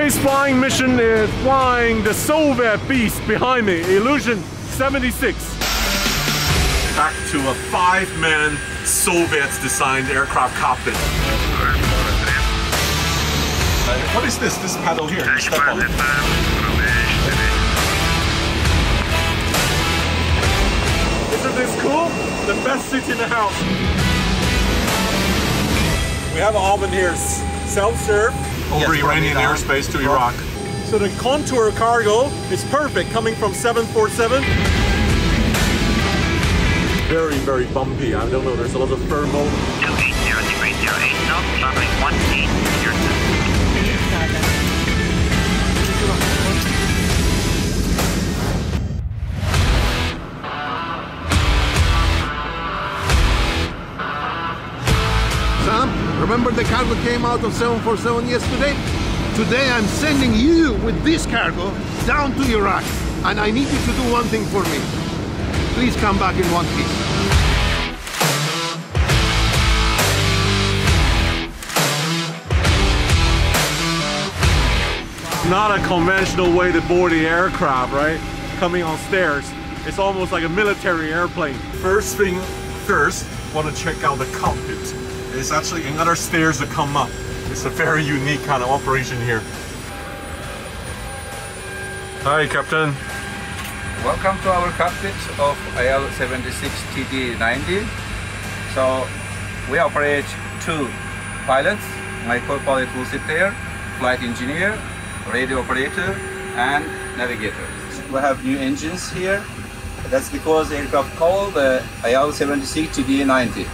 Today's flying mission is flying the Soloviev beast behind me, Ilyushin 76. Back to a 5-man Soviet designed aircraft cockpit. What is this? This paddle here? You step on it. Isn't this cool? The best seat in the house. We have an oven here, self-serve. Over Iranian airspace to Iraq. So the contour cargo is perfect, coming from 747. Very, very bumpy. I don't know, there's a lot of thermal. 280 degrees 08 knots, traveling 18 meters. Sam, remember the cargo came out of 747 yesterday? Today I'm sending you with this cargo down to Iraq. And I need you to do one thing for me. Please come back in one piece. Not a conventional way to board the aircraft, right? Coming on stairs. It's almost like a military airplane. First thing first, want to check out the cockpit. There's actually another stairs that come up. It's a very unique kind of operation here. Hi, Captain. Welcome to our cockpit of IL-76 TD90. So we operate 2 pilots. My co-pilot will sit there, flight engineer, radio operator, and navigator. We have new engines here. That's because the aircraft called the IL-76 TD90.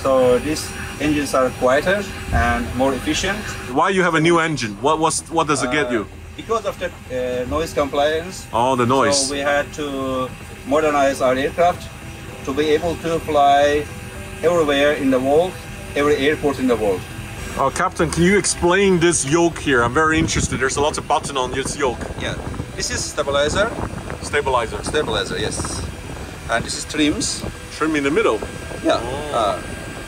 So these engines are quieter and more efficient. Why you have a new engine? What does it get you? Because of the noise compliance. Oh, the noise. So we had to modernize our aircraft to be able to fly everywhere in the world, every airport in the world. Oh, Captain, can you explain this yoke here? I'm very interested. There's a lot of button on this yoke. Yeah, this is stabilizer. Stabilizer. Stabilizer, yes. And this is trims. Trim in the middle. Yeah. Oh.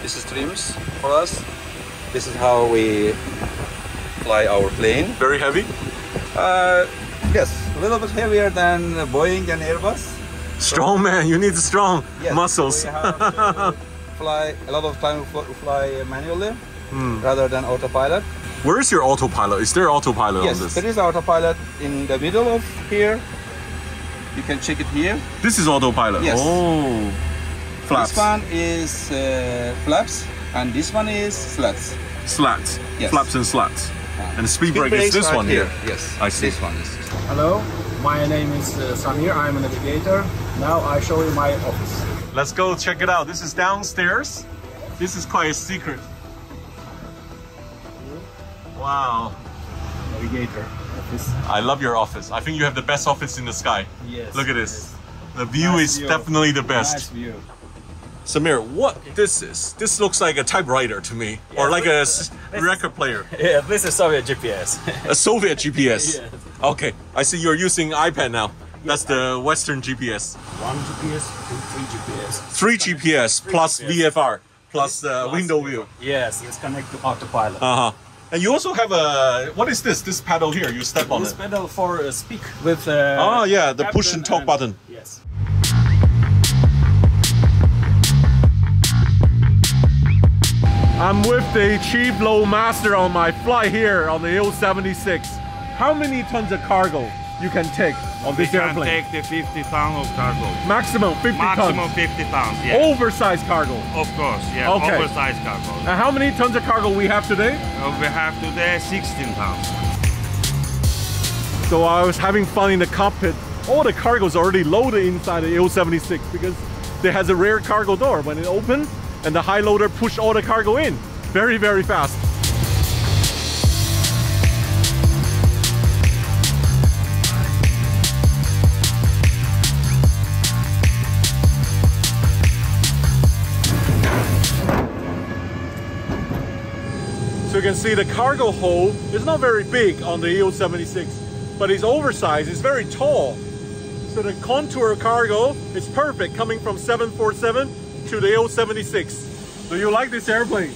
This is trims for us. This is how we fly our plane. Very heavy? Yes, a little bit heavier than Boeing and Airbus. Strong man, you need strong muscles. We have to fly a lot of time fly manually rather than autopilot. Where is your autopilot? Is there autopilot on this? Yes, there is autopilot in the middle of here. You can check it here. This is autopilot? Yes. Oh. Flaps. This one is flaps and this one is slats. Slats? Yes. Flaps and slats. And the speed brake is this one here? Yes, I see. This one is. Hello, my name is Samir. I'm a navigator. Now I show you my office. Let's go check it out. This is downstairs. This is quite a secret. Wow. Navigator office. I love your office. I think you have the best office in the sky. Yes. Look at this. Yes. The view is definitely the best. Nice view. Samir, what this is? This looks like a typewriter to me, or like a record player. Yeah, this is Soviet GPS. A Soviet GPS. Yes. Okay, I see you're using iPad now. That's the Western GPS. 1 GPS, 3 GPS. 3 GPS plus VFR plus window view. Yes, it's connected to autopilot. And you also have a, what is this? This paddle here, you step on it. This pedal for speak with oh yeah, the push and talk button. Yes. I'm with the chief loadmaster on my flight here on the Il-76. How many tons of cargo you can take on this airplane? We can take the 50 tons of cargo. Maximum 50 tons? Maximum 50 tons, yes. Oversized cargo? Of course, yeah, okay. Oversized cargo. And how many tons of cargo we have today? We have today 16 tons. So I was having fun in the cockpit. All the cargo is already loaded inside the Il-76 because it has a rear cargo door. When it opens, and the high loader push all the cargo in. Very, very fast. So you can see the cargo hold is not very big on the Il-76, but it's oversized, it's very tall. So the contour cargo is perfect coming from 747 to the Il-76. Do you like this airplane?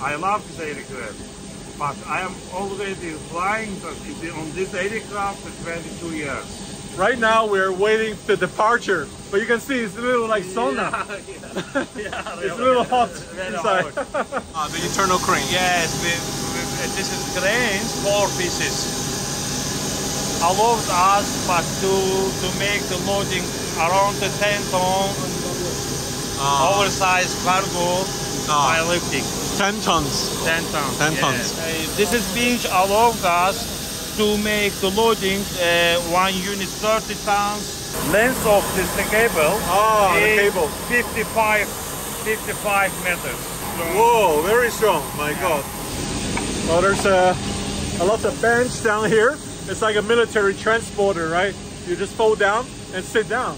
I love this aircraft. but I am already flying on this aircraft for 22 years. Right now we're waiting the departure, but you can see it's a little like sauna. Yeah, It's a little hot very inside. hot. The internal crane. Yes, this is cranes, 4 pieces. Allowed us, but to make the loading around the 10-ton oversized cargo by lifting. 10 tons. 10 tons. 10 yes. tons. This is being allowed us to make the loading one unit 30 tons. Length of this cable the is cable. 55 meters. Whoa, very strong, my God. Well, there's a lot of bench down here. It's like a military transporter, right? You just fold down and sit down.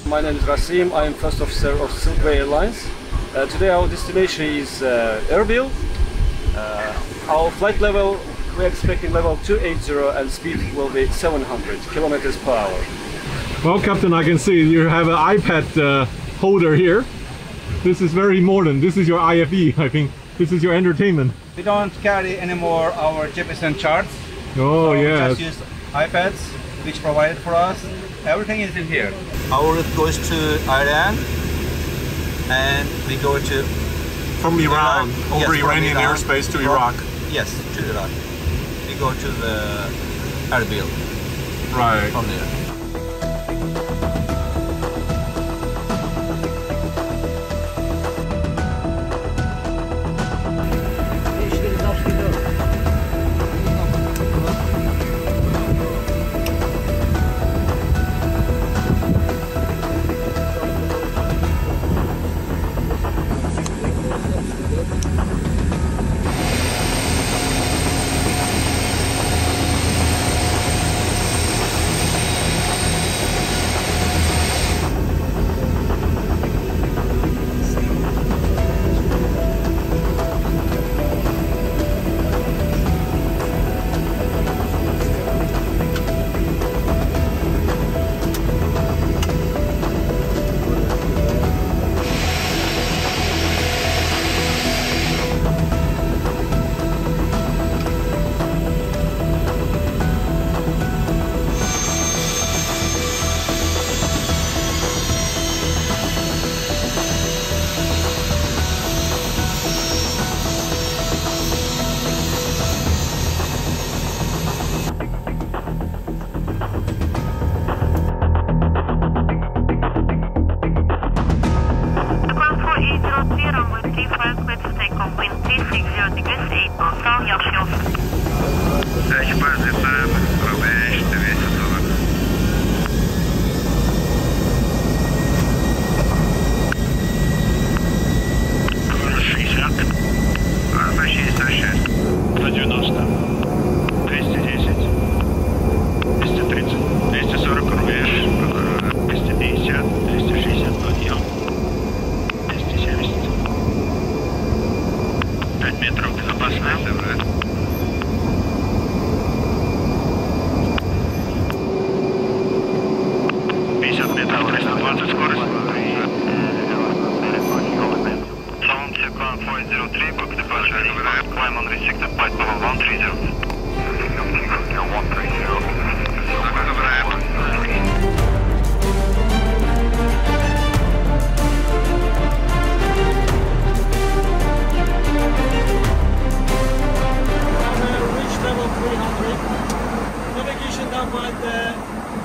My name is Rasim. I am first officer of SilkWay Airlines. Today our destination is Erbil. Our flight level, we're expecting level 280 and speed will be 700 kilometers per hour. Well, Captain, I can see you have an iPad holder here. This is very modern. This is your IFE, I think. This is your entertainment. We don't carry anymore our GPS and charts. Oh, So yes. just use iPads, which provided for us. Everything is in here. Our route goes to Iran, and we go to From Iran, over Yes, from Iranian Iran. airspace to From- Iraq. Yes, to Iraq. We go to the Erbil Right. from there.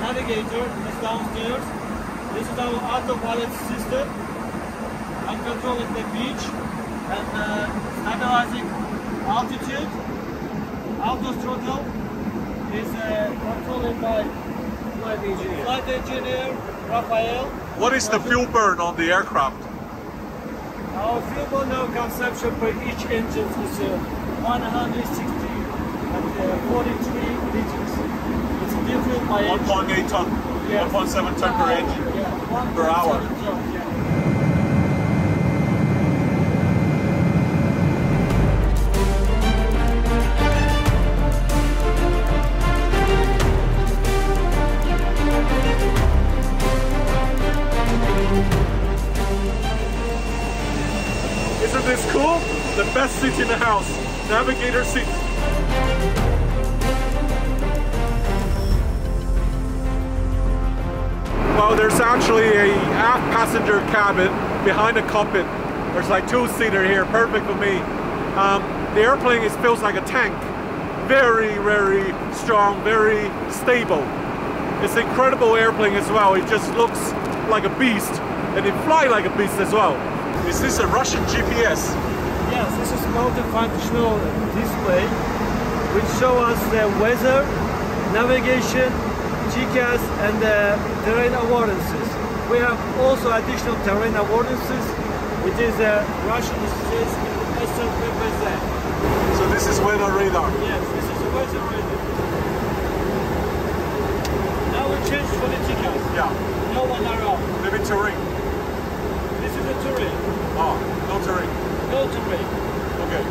navigator is downstairs. This is our autopilot system. I'm controlling the pitch and stabilizing altitude. Auto throttle is controlled by flight engineer Rafael. What is the fuel burn on the aircraft? Our fuel burn now consumption per each engine is 160 and 43 liters. It's different by 1.8 ton, Yeah. 1.7 ton per engine. Yeah, per hour. 1.7 ton, yeah. Isn't this cool? The best seat in the house. Navigator seat. Well, there's actually a aft passenger cabin behind the cockpit. There's like two-seater here, perfect for me. The airplane feels like a tank. Very, very strong, very stable. It's an incredible airplane as well. It just looks like a beast, and it flies like a beast as well. Is this a Russian GPS? Yes, this is a multifunctional display which shows us the weather, navigation, GCAS, and terrain affordances. We have also additional terrain affordances. It is a Russian system SilkWay. So this is weather radar? Yes, this is a weather radar. Now we change for the GCAS. Yeah. No one around. Maybe terrain? This is the terrain. Oh, no terrain. No terrain. Okay.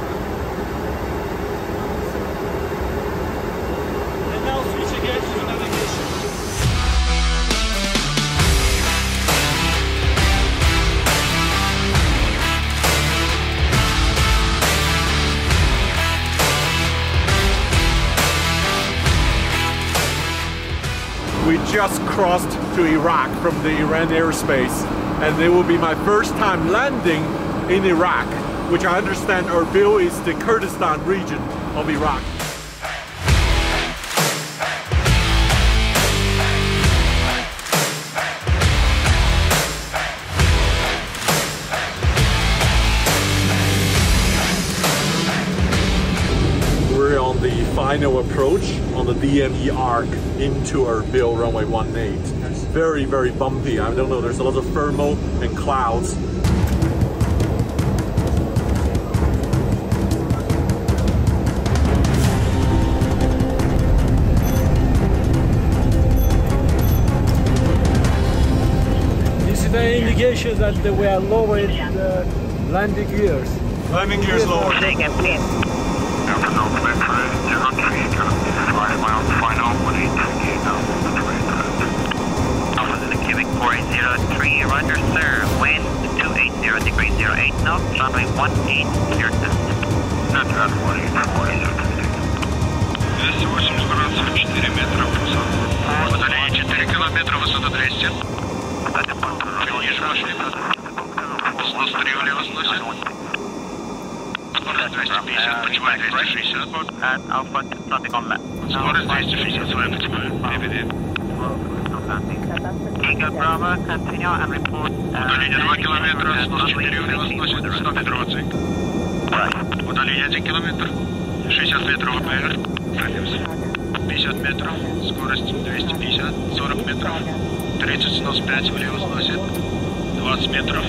And now switch again to the navigation. We just crossed to Iraq from the Iran airspace, and it will be my first time landing in Iraq, which I understand Erbil is the Kurdistan region of Iraq. We're on the final approach on the DME arc into Erbil runway 18. It's very, very bumpy. I don't know, there's a lot of thermal and clouds. This is the indication that we are lowering the landing gears. Landing gears lower. Roger, sir. Wind 280 degrees 08 knots, runway 18, clear descent. Roger, 280 градусов, 4 метра высота. Удаление 4 километра, высота 200. Ниже пошли. Снос 3 влево сносит. Скорость 250, путевая 260. Alpha, traffic on left. Скорость 260, своя путевая. Приведи. Eagle Bravo, continue and report. Удаление 2 километра, снос 4 влево сносит, 100 метров оценка. Удаление 1 километр, 60 метров ВПР, радиус 50 метров, скорость 250, 40 метров, 30 снос 5 влево сносит, 20 метров,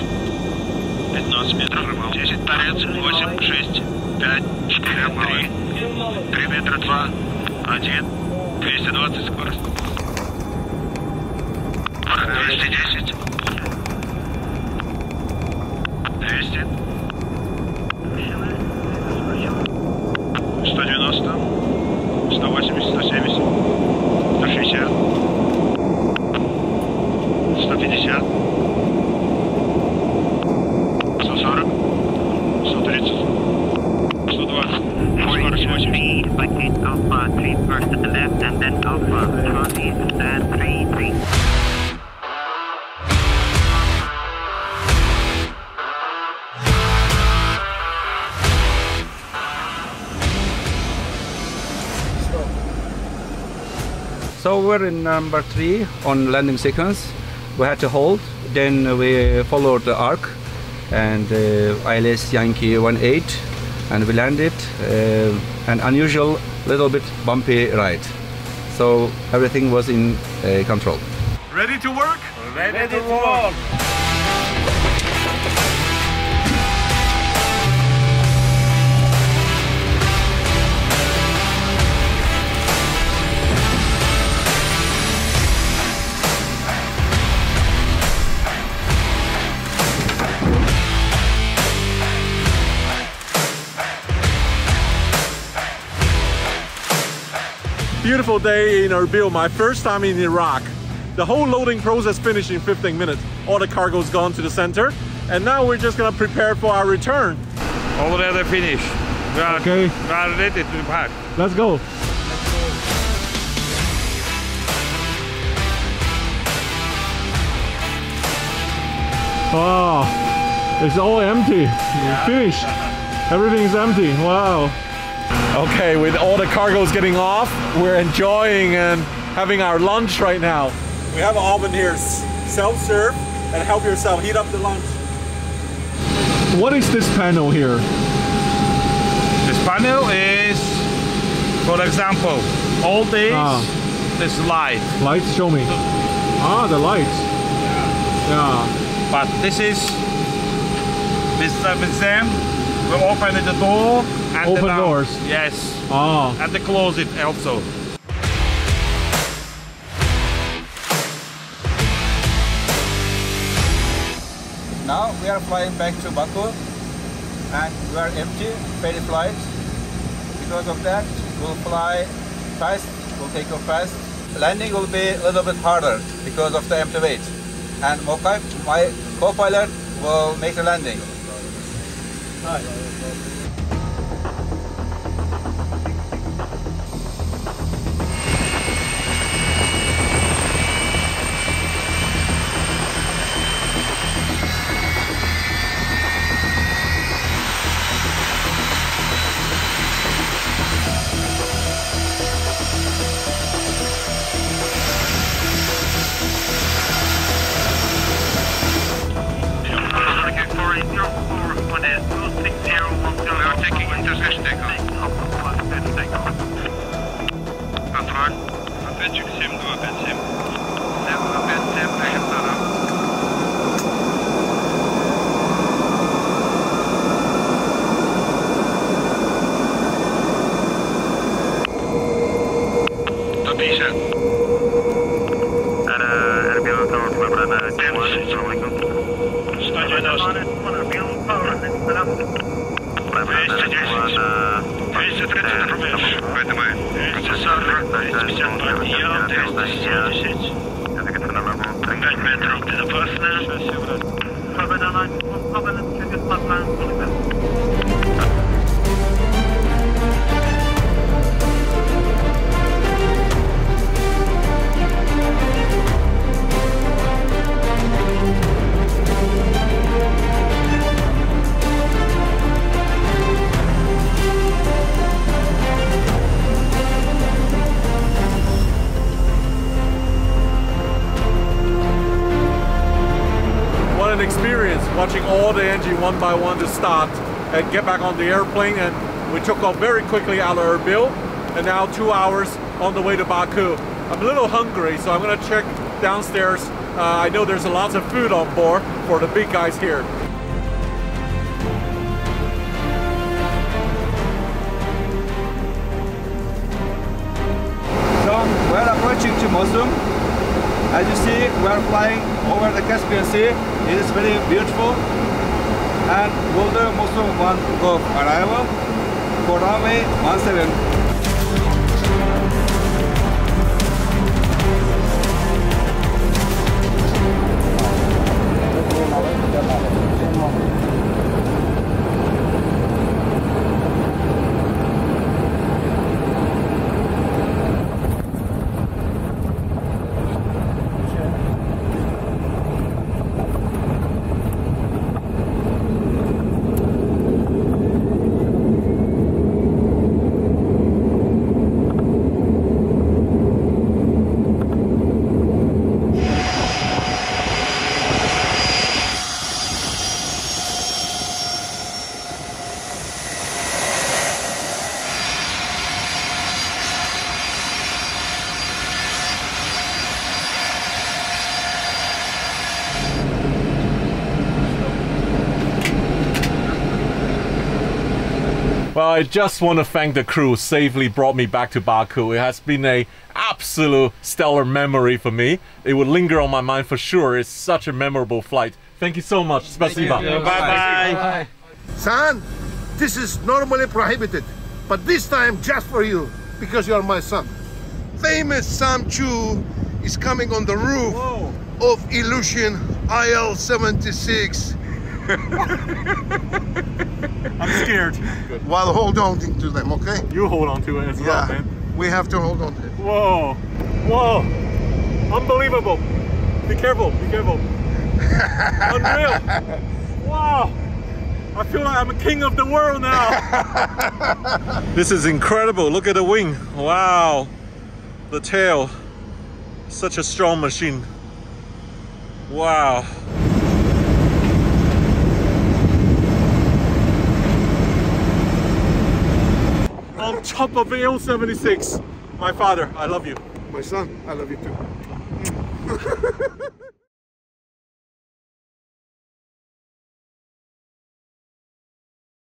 15 метров, 10 торец, 8, 6, 5, 4, 3, 3 метра, 2, 1, 220 скорость. 210, 200, 190, 180, 170, 160, 150, 140, 130, 120, 148. By Alpha 3 first to the left and then Alpha 20 and 3. So we're in number 3 on landing sequence. We had to hold, then we followed the arc and ILS Yankee 18, and we landed. An unusual, little bit bumpy ride. So everything was in control. Ready to work? Ready to work. Beautiful day in Erbil, my first time in Iraq. The whole loading process finished in 15 minutes. All the cargo's gone to the center, and now we're just gonna prepare for our return. Already finished. Okay. We are ready to pack. Let's go. Wow, it's all empty. Yeah. Finished. Everything's empty. Wow. Okay, with all the cargoes getting off, we're enjoying and having our lunch right now. We have an oven here, self-serve, and help yourself heat up the lunch. What is this panel here? This panel is, for example, all days, this light. Lights, show me. Ah, the lights. Yeah. But this is, with them, we open the door and open doors. Yes. Ah. And they close it also. Now we are flying back to Baku and we are empty, ferry flight. Because of that, we'll fly fast, we'll take off fast. Landing will be a little bit harder because of the empty weight. And Mokai, my co-pilot, will make the landing. Hi. Experience watching all the engine one by one to start and get back on the airplane, and we took off very quickly out of Erbil and now 2 hours on the way to Baku. I'm a little hungry, so I'm gonna check downstairs. I know there's lots of food on board for the big guys here. So we're approaching to Mosul. As you see, we are flying over the Caspian Sea. It is very beautiful. And we'll do Mosul 1 go arrival for runway 17. Well, I just want to thank the crew who safely brought me back to Baku. It has been an absolute stellar memory for me. It will linger on my mind for sure. It's such a memorable flight. Thank you so much. Spasiba. Bye-bye. Son, this is normally prohibited, but this time just for you, because you are my son. Famous Sam Chu is coming on the roof of Ilyushin IL-76. I'm scared. While hold on to them, okay? You hold on to it as well, man. We have to hold on to it. Whoa. Whoa. Unbelievable. Be careful. Be careful. Unreal. Wow. I feel like I'm a king of the world now. This is incredible. Look at the wing. Wow. The tail. Such a strong machine. Wow. On top of the Il-76. My father, I love you. My son, I love you too.